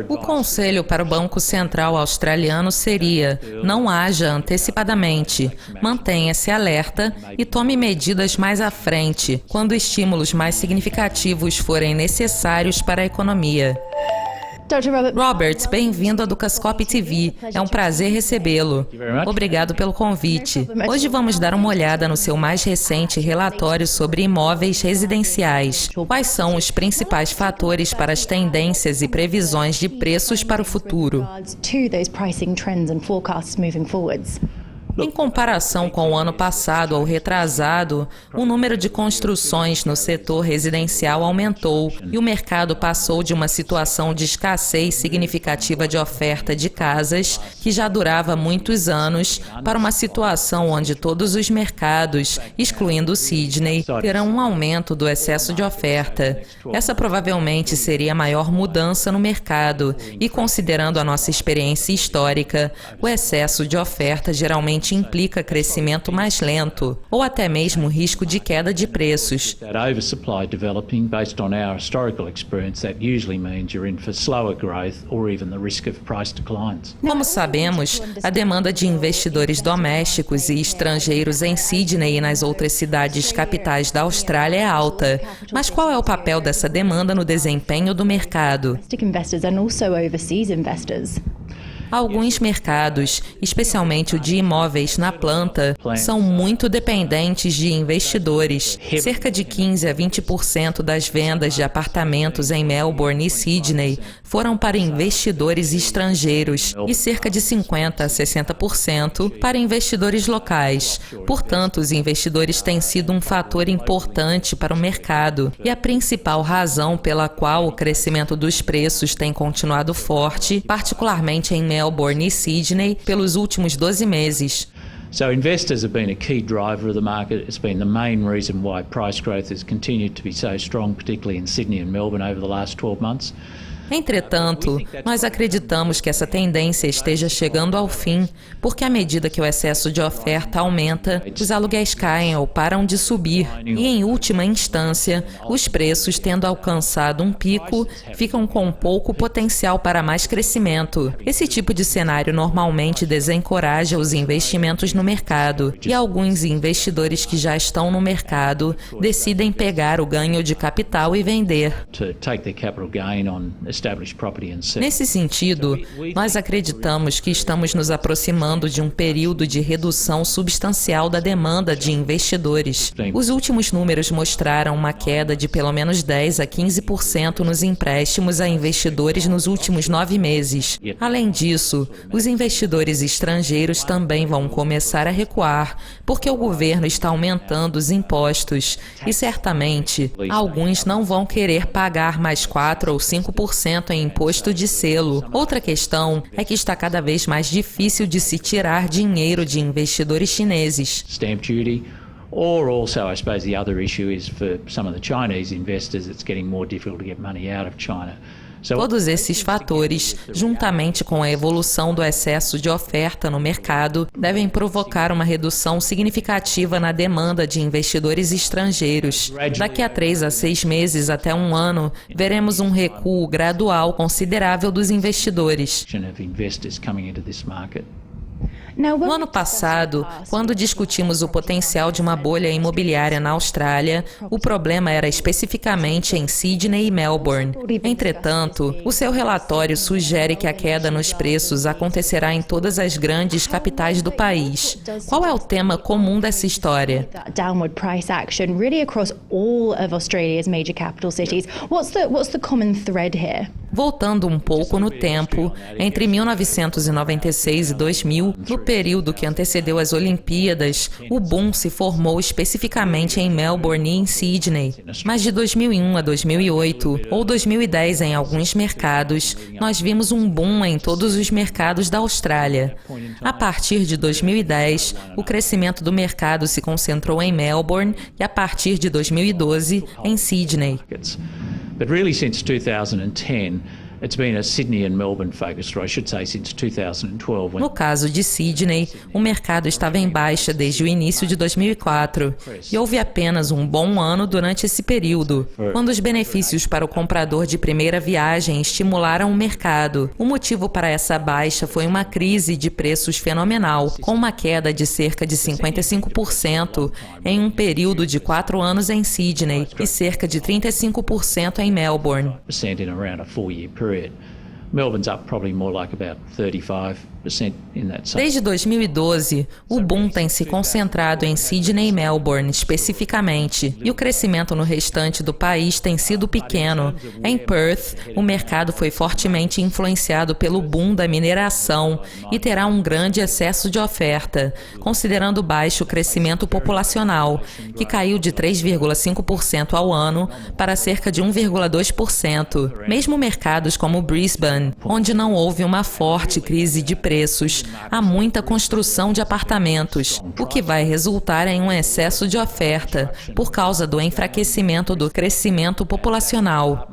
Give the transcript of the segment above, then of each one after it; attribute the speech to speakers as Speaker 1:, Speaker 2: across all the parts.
Speaker 1: O conselho para o Banco Central australiano seria: não haja antecipadamente, mantenha-se alerta e tome medidas mais à frente, quando estímulos mais significativos forem necessários para a economia. Robert, bem-vindo à Dukascop TV. É um prazer recebê-lo. Obrigado pelo convite. Hoje vamos dar uma olhada no seu mais recente relatório sobre imóveis residenciais. Quais são os principais fatores para as tendências e previsões de preços para o futuro? Em comparação com o ano passado ou retrasado, o número de construções no setor residencial aumentou e o mercado passou de uma situação de escassez significativa de oferta de casas, que já durava muitos anos, para uma situação onde todos os mercados, excluindo Sydney, terão um aumento do excesso de oferta. Essa provavelmente seria a maior mudança no mercado e, considerando a nossa experiência histórica, o excesso de oferta geralmente implica crescimento mais lento ou até mesmo risco de queda de preços. Como sabemos, a demanda de investidores domésticos e estrangeiros em Sydney e nas outras cidades capitais da Austrália é alta. Mas qual é o papel dessa demanda no desempenho do mercado? Alguns mercados, especialmente o de imóveis na planta, são muito dependentes de investidores. Cerca de 15 a 20% das vendas de apartamentos em Melbourne e Sydney foram para investidores estrangeiros e cerca de 50 a 60% para investidores locais. Portanto, os investidores têm sido um fator importante para o mercado e a principal razão pela qual o crescimento dos preços tem continuado forte, particularmente em Melbourne e Sydney, pelos últimos 12 meses.
Speaker 2: So investors have been a key driver of the market. It's been the main reason why price growth has continued to be so strong, particularly in Sydney and Melbourne over the last 12 months.
Speaker 1: Entretanto, nós acreditamos que essa tendência esteja chegando ao fim, porque à medida que o excesso de oferta aumenta, os aluguéis caem ou param de subir e, em última instância, os preços, tendo alcançado um pico, ficam com pouco potencial para mais crescimento. Esse tipo de cenário normalmente desencoraja os investimentos no mercado e alguns investidores que já estão no mercado decidem pegar o ganho de capital e vender. Nesse sentido, nós acreditamos que estamos nos aproximando de um período de redução substancial da demanda de investidores. Os últimos números mostraram uma queda de pelo menos 10 a 15% nos empréstimos a investidores nos últimos 9 meses. Além disso, os investidores estrangeiros também vão começar a recuar, porque o governo está aumentando os impostos e, certamente, alguns não vão querer pagar mais 4 ou 5% em imposto de selo. Outra questão é que está cada vez mais difícil de se tirar dinheiro de investidores chineses.
Speaker 2: Stamp duty. Or also, I suppose the other issue is for some of the Chinese investors, it's getting more difficult to get money out of China.
Speaker 1: Todos esses fatores, juntamente com a evolução do excesso de oferta no mercado, devem provocar uma redução significativa na demanda de investidores estrangeiros. Daqui a 3 a 6 meses até um ano, veremos um recuo gradual considerável dos investidores. No ano passado, quando discutimos o potencial de uma bolha imobiliária na Austrália, o problema era especificamente em Sydney e Melbourne. Entretanto, o seu relatório sugere que a queda nos preços acontecerá em todas as grandes capitais do país. Qual é o tema comum dessa história? Voltando um pouco no tempo, entre 1996 e 2000, no período que antecedeu as Olimpíadas, o boom se formou especificamente em Melbourne e em Sydney. Mas de 2001 a 2008, ou 2010 em alguns mercados, nós vimos um boom em todos os mercados da Austrália. A partir de 2010, o crescimento do mercado se concentrou em Melbourne e a partir de 2012, em Sydney.
Speaker 2: But really since 2010, It's been a Sydney and Melbourne focus story, I should say, since 2012.
Speaker 1: No caso de Sydney, o mercado estava em baixa desde o início de 2004 e houve apenas um bom ano durante esse período, quando os benefícios para o comprador de primeira viagem estimularam o mercado. O motivo para essa baixa foi uma crise de preços fenomenal, com uma queda de cerca de 55% em um período de 4 anos em Sydney e cerca de 35% em Melbourne.
Speaker 2: In around a 4-year period. Melbourne's up probably more like about 35% in that same.
Speaker 1: Desde 2012, o boom tem se concentrado em Sydney e Melbourne especificamente, e o crescimento no restante do país tem sido pequeno. Em Perth, o mercado foi fortemente influenciado pelo boom da mineração e terá um grande excesso de oferta, considerando o baixo crescimento populacional, que caiu de 3,5% ao ano para cerca de 1,2%. Mesmo mercados como Brisbane, onde não houve uma forte crise de preços, há muita construção de apartamentos, o que vai resultar em um excesso de oferta, por causa do enfraquecimento do crescimento populacional.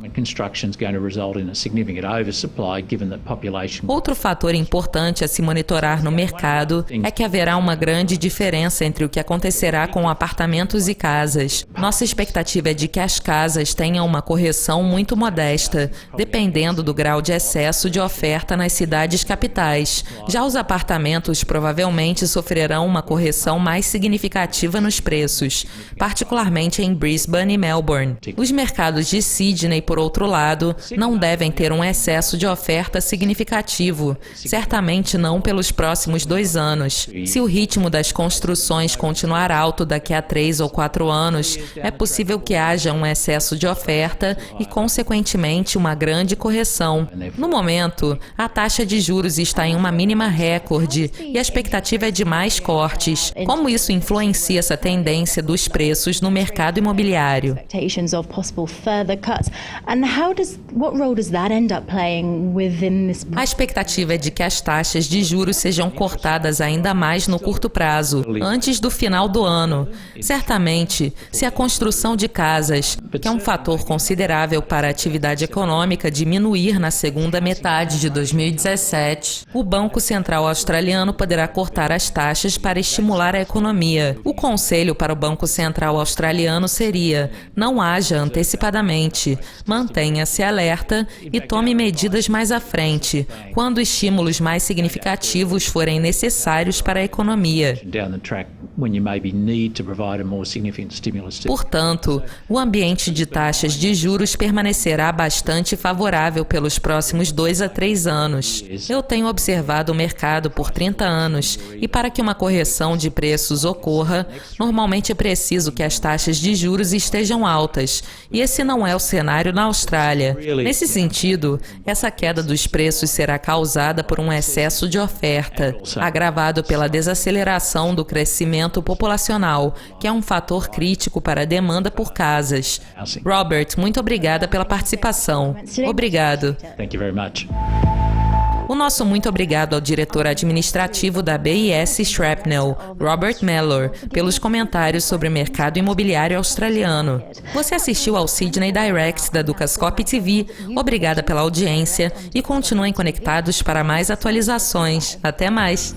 Speaker 1: Outro fator importante a se monitorar no mercado é que haverá uma grande diferença entre o que acontecerá com apartamentos e casas. Nossa expectativa é de que as casas tenham uma correção muito modesta, dependendo do grau de excesso de oferta nas cidades capitais. Já os apartamentos provavelmente sofrerão uma correção mais significativa nos preços, particularmente em Brisbane e Melbourne. Os mercados de Sydney, por outro lado, não devem ter um excesso de oferta significativo, certamente não pelos próximos 2 anos. Se o ritmo das construções continuar alto daqui a 3 ou 4 anos, é possível que haja um excesso de oferta e, consequentemente, uma grande correção. No momento, a taxa de juros está em uma mínima recorde e a expectativa é de mais cortes. Como isso influencia essa tendência dos preços no mercado imobiliário? A expectativa é de que as taxas de juros sejam cortadas ainda mais no curto prazo, antes do final do ano. Certamente, se a construção de casas, que é um fator considerável para a atividade econômica, diminuir na segunda metade de 2017, o Banco Central Australiano poderá cortar as taxas para estimular a economia. O conselho para o Banco Central Australiano seria: não haja antecipadamente, mantenha-se alerta e tome medidas mais à frente, quando estímulos mais significativos forem necessários para a economia. Portanto, o ambiente de taxas de juros permanecerá bastante favorável pelos próximos 2 a 3 anos. Eu tenho observado o mercado por 30 anos e para que uma correção de preços ocorra, normalmente é preciso que as taxas de juros estejam altas, e esse não é o cenário na Austrália. Nesse sentido, essa queda dos preços será causada por um excesso de oferta, agravado pela desaceleração do crescimento populacional, que é um fator crítico para a demanda por casas. Robert, muito obrigada pela participação. Obrigado.
Speaker 2: Thank you very much.
Speaker 1: O nosso muito obrigado ao diretor administrativo da BIS Shrapnel, Robert Mellor, pelos comentários sobre o mercado imobiliário australiano. Você assistiu ao Sydney Direct da Dukascop TV. Obrigada pela audiência e continuem conectados para mais atualizações. Até mais!